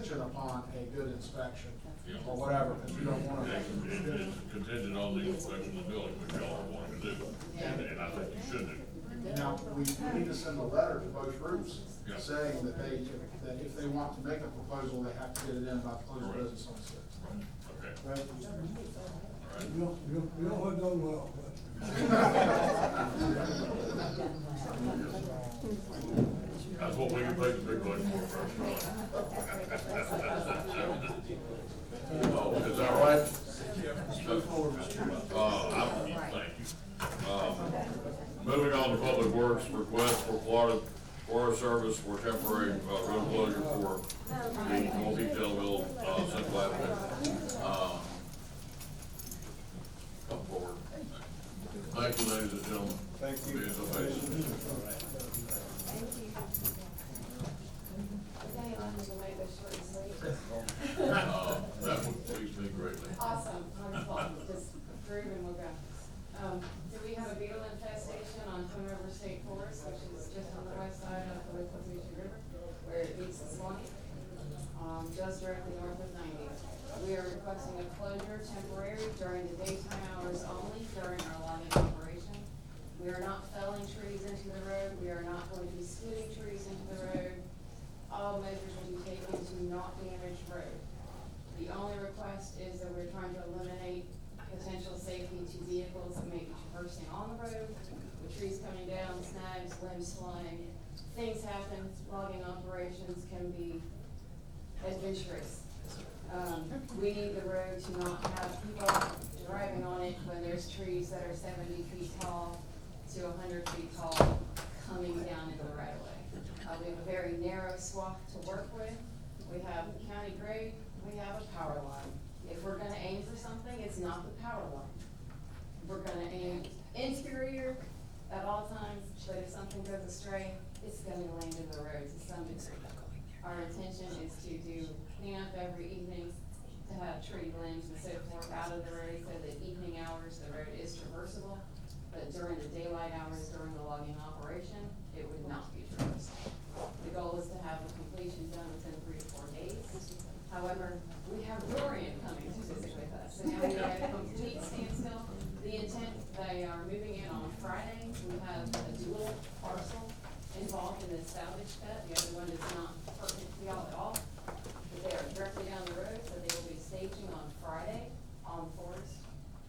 contingent upon a good inspection Yeah. or whatever, because we don't want It's to. contingent on the inspection of the building, which y'all are wanting to do, and I think you should do. Now, we need to send a letter to both groups Yeah. saying that if they want to make a proposal, they have to get it in by the close of business on the sixth. Okay, Right? all right. You know what done well, but. That's what we can pay the big bucks for first, right? Oh, is that right? Thank you. Moving on to Public Works, request for Florida Forest Service for temporary, road closure for the North Tailville, Central Avenue. Come forward. Thank you, ladies and gentlemen. Thank you. Being so patient. Okay, I'm just gonna make this short and sweet. That would please me greatly. Awesome, wonderful, just approve and we'll go. Do we have a beetle infestation on Twin River State Forest, which is just on the west side of the Withlacoochee River, where it meets the Swanee, just directly north of 90. We are requesting a closure temporary during the daytime hours only during our logging operation. We are not felling trees into the road, we are not going to be splitting trees into the road. All measures will be taken to not damage road. The only request is that we're trying to eliminate potential safety to vehicles that may be traversing on the road, with trees coming down, snags, limbs flying. Things happen, logging operations can be adventurous. We need the road to not have people driving on it when there's trees that are 70 feet tall to 100 feet tall coming down into the right of way. We have a very narrow swath to work with. We have county grade, we have a power line. If we're gonna aim for something, it's not the power line. We're gonna aim interior at all times, but if something goes astray, it's gonna land in the road to some degree. Our intention is to do cleanup every evening, to have tree limbs and so forth out of the road so that evening hours, the road is traversable. But during the daylight hours, during the logging operation, it would not be traversable. The goal is to have the completion done within 3 to 4 days. However, we have Dorian coming to visit with us, so now we are at a complete standstill. The intent, they are moving in on Friday. We have a dual parcel involved in this salvage cut. The other one is not pertinent to y'all at all. But they are directly down the road, so they will be staging on Friday on Forest.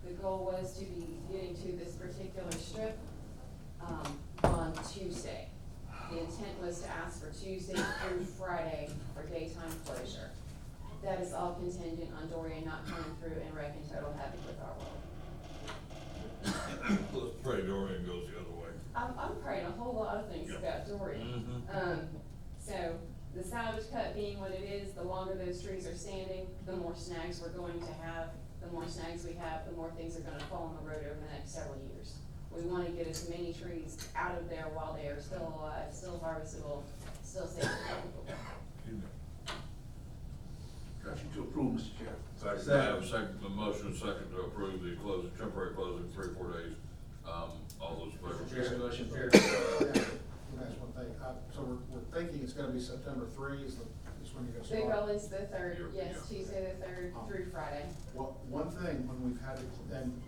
The goal was to be getting to this particular strip, on Tuesday. The intent was to ask for Tuesday through Friday for daytime closure. That is all contingent on Dorian not coming through and wrecking total havoc with our world. Let's pray Dorian goes the other way. I'm praying a whole lot of things about Dorian. So the salvage cut being what it is, the longer those trees are standing, the more snags we're going to have. The more snags we have, the more things are gonna fall on the road over the next several years. We wanna get as many trees out of there while they are still alive, still harvestable, still safe and livable. Motion to approve, Mr. Chair. Second, I have a second, the motion second to approve the closing, temporary closing, 3 or 4 days. All those in favor? Discussion, Let me ask one thing. So we're thinking it's gonna be September 3 is when you're gonna The start. goal is the 3rd, yes, Yeah. Tuesday the 3rd through Friday. One thing, when we've had to, and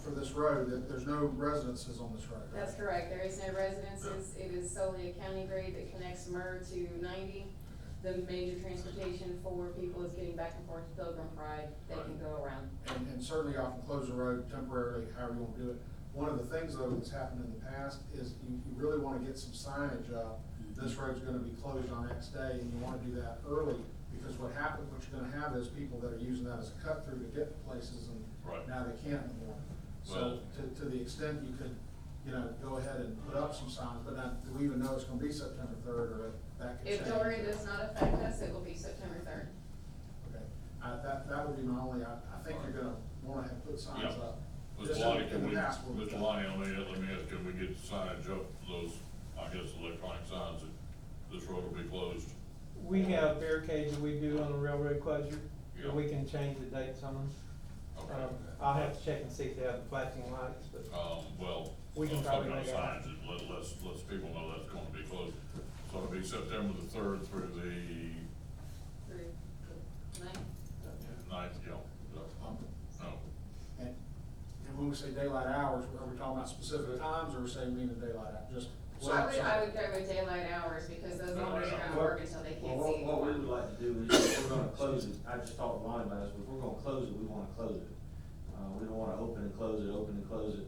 for this road, that there's no residences on this road. right? That's correct, there is no residences, it is solely a county grade that connects Murr to 90. The major transportation for people is getting back and forth to Pilgrim Pride, they can go around. And certainly y'all can close the road temporarily, however you want to do it. One of the things though that's happened in the past is you really want to get some signage up. This road's gonna be closed on X day, and you wanna do that early, because what you're gonna have is people that are using that as a cut through to get to places, and Right. now they can't anymore. So to the extent you could, go ahead and put up some signs, but now, do we even know it's gonna be September 3rd, or that could change? If Dorian does not affect us, it will be September 3rd. Okay, that would be my only, I think you're gonna wanna have put signs Yeah. up. Mr. Just Lonnie, in can the we, past where we've Mr. done- Lonnie, let me ask, can we get signage up, those, I guess, electronic signs that this road will be closed? We have barricades that we do on the railroad closure, Yeah. and we can change the dates on them. Okay. I'll have to check and see if they have the flashing lights, but Well, We can something probably on make it signs, that let's people know that's going to be closed. So it'll be September the 3rd through the we say daylight hours, are we talking about specific times, or are we saying mean daylight hours, just? I would go with daylight hours, because those owners are gonna work until they can't Well, see what we anymore. would like to do is, if we're gonna close it, I just talked to Lonnie about this, but if we're gonna close it, we wanna close it. We don't wanna open and close it,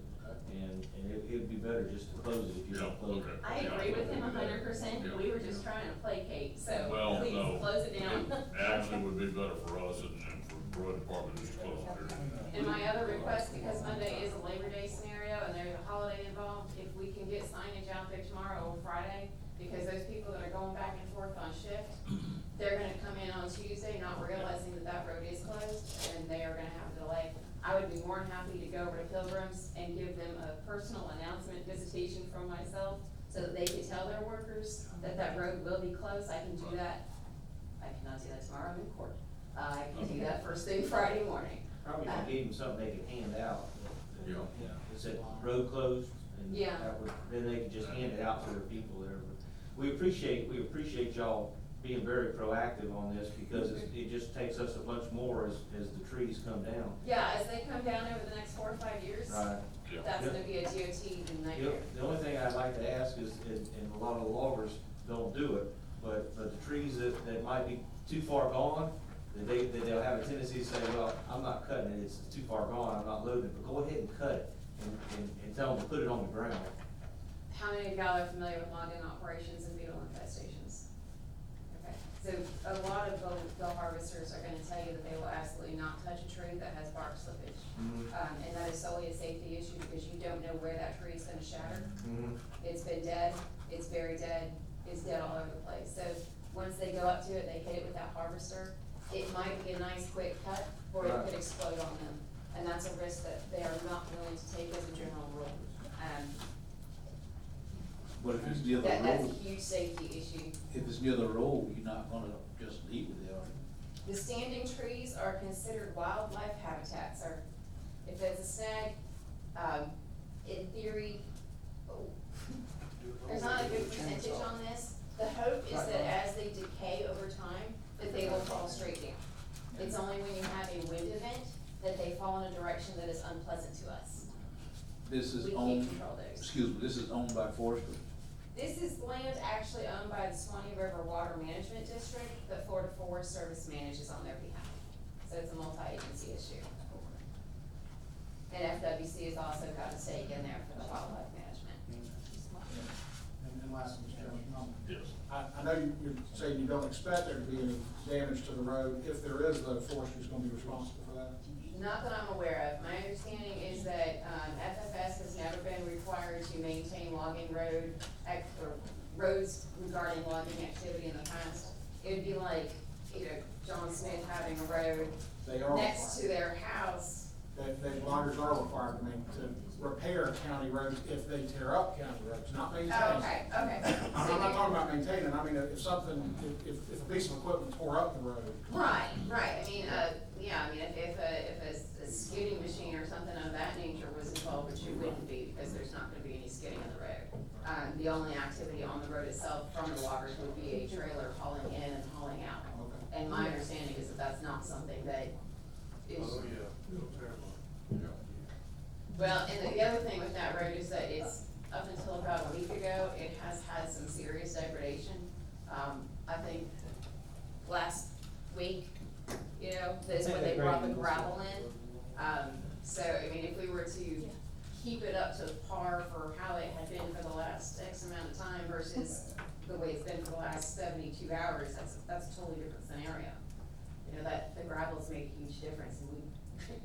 and it'd be better just to close it if you don't close it. I agree with him 100%, we were just trying to placate, so Well, please, no. close it down. It actually would be better for us and for the road department just to close it. And my other request, because Monday is a Labor Day scenario and there's a holiday involved, if we can get signage out there tomorrow or Friday, because those people that are going back and forth on shift, they're gonna come in on Tuesday not realizing that that road is closed, and they are gonna have a delay. I would be more than happy to go over to Pilgrims and give them a personal announcement visitation from myself, so that they can tell their workers that that road will be closed. I can do that. I cannot do that tomorrow, I'm in court. I can do that first thing Friday morning. Probably gonna give them something they can hand out. Yeah. It said road closed, and Yeah. that would, then they could just hand it out to their people there. We appreciate y'all being very proactive on this, because it just takes us a bunch more as the trees come down. Yeah, as they come down over the next 4 or 5 years, Right. Yeah. that's Yep. gonna be a DOT The nightmare. the only thing I'd like to ask is, and a lot of the loggers don't do it, but the trees that might be too far gone, that they'll have a tendency to say, well, I'm not cutting it, it's too far gone, I'm not loading it, but go ahead and cut it, and tell them to put it on the ground. How many of y'all are familiar with logging operations and beetle infestations? Okay, so a lot of the harvesters are gonna tell you that they will absolutely not touch a tree that has bark slippage. And that is solely a safety issue, because you don't know where that tree is gonna shatter. It's been dead, it's very dead, it's dead all over the place. So once they go up to it, they hit it with that harvester, it might be a nice quick cut, or it Right. could explode on them. And that's a risk that they are not willing to take as a general rule. But if it's near the That's a road, huge safety issue. if it's near the road, you're not gonna just leave it there. The standing trees are considered wildlife habitats, or if it's a snag, in theory, there's not a good percentage on this. The hope is that as they decay over time, that they will fall straight down. It's only when you have a wind event that they fall in a direction that is unpleasant to us. This is We can't owned, control those. excuse me, this is owned by forestry. This is land actually owned by the Swanee River Water Management District that Florida Forest Service manages on their behalf. So it's a multi-agency issue. And FWC has also got a stake in there for the wildlife management. And lastly, Mr. Chairman, Yes. I know you're saying you don't expect there to be any damage to the road. If there is, though, forestry's gonna be responsible for that. Not that I'm aware of. My understanding is that, FFS has never been required to maintain logging or roads regarding logging activity in the past. It would be like, John Smith having a road They are next to required. their house. That loggers are required to repair county roads if they tear up county roads, not maintain. Oh, okay. I'm not talking about maintaining, I mean, if something, if a piece of equipment tore up the road. Right. I mean, if a skidding machine or something of that nature was involved, which it wouldn't be, because there's not gonna be any skidding on the road. The only activity on the road itself from the loggers would be a trailer hauling in and hauling out. Okay. And my understanding is that that's not something that is. Well, and the other thing with that road is that it's, up until about a week ago, it has had some serious degradation. I think last week, that's when they brought the gravel in. So, I mean, if we were to keep it up to par for how it had been for the last X amount of time versus the way it's been for the last 72 hours, that's a totally different scenario. That the gravel's made a huge difference, and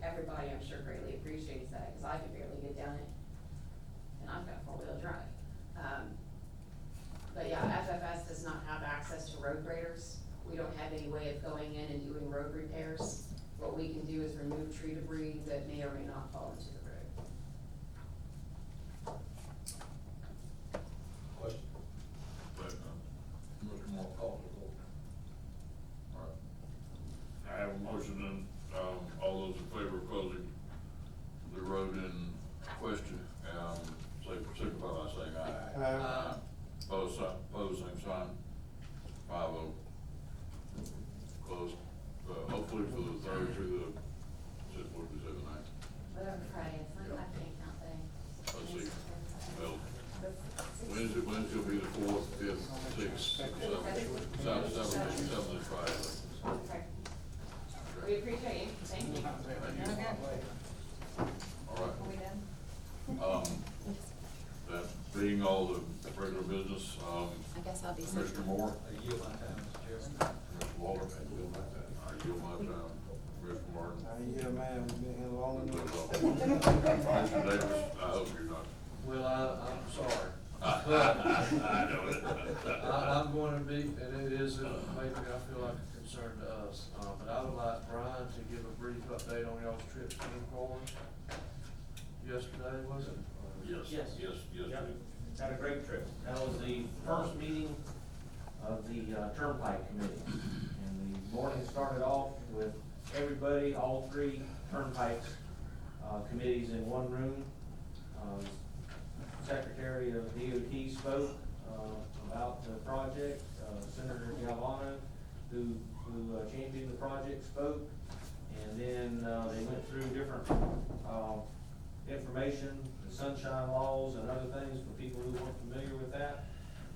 everybody, I'm sure, greatly appreciates that, because I can barely get down it, and I've got 4-wheel drive. But yeah, FFS does not have access to road graders. We don't have any way of going in and doing road repairs. What we can do is remove tree debris that may or may not fall into the road. Question? Mr. Moore, call the roll. All right. I have a motion, and, all those in favor of closing the road in question, signify by saying aye. Aye. Pose same sign, 5-0. Closed, hopefully for the third through the, what did we say, the ninth? Whatever Friday appreciate you, thank you. All right. That being all the regular business, I guess I'll be. Commissioner Moore, I yield my time, Mr. Chairman. Commissioner Waller, I yield my time, Commissioner Martin. Yeah, man, we've been here long enough. Commissioner Davis, I hope you're not. Well, I'm sorry. I know it. I'm going to be, and it is, maybe I feel like a concern to us, but I would like Brian to give a brief update on y'all's trip to the Forest. Yesterday, was it? Yes, yes, yes. Yep. Had a great trip. That was the first meeting of the Turnpike Committee. And the morning started off with everybody, all three Turnpike committees in one room. Secretary of DOT spoke about the project. Senator Galvano, who championed the project, spoke. And then they went through different information, the sunshine laws and other things for people who weren't familiar with that.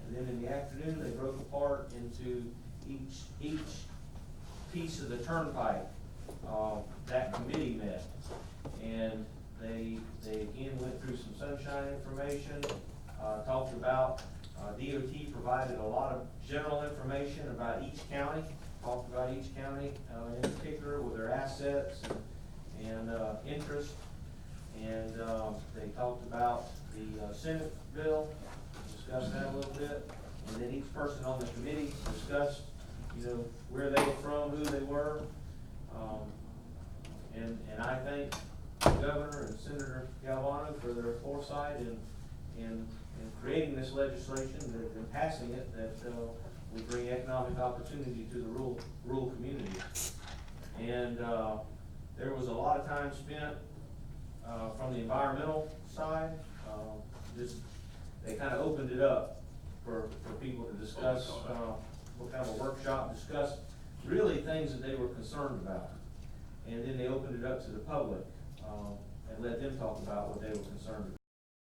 And then in the afternoon, they broke apart into each piece of the turnpike that committee met. And they again went through some sunshine information, talked about, DOT provided a lot of general information about each county, talked about each county in particular with their assets and interest. And they talked about the Senate bill, discussed that a little bit. And then each person on the committee discussed, where they were from, who they were. And I thank the governor and Senator Galvano for their foresight in creating this legislation, and passing it, that will bring economic opportunity to the rural communities. And there was a lot of time spent from the environmental side. They kind of opened it up for people to discuss, what kind of a workshop, discuss really things that they were concerned about. And then they opened it up to the public, and let them talk about what they were concerned about.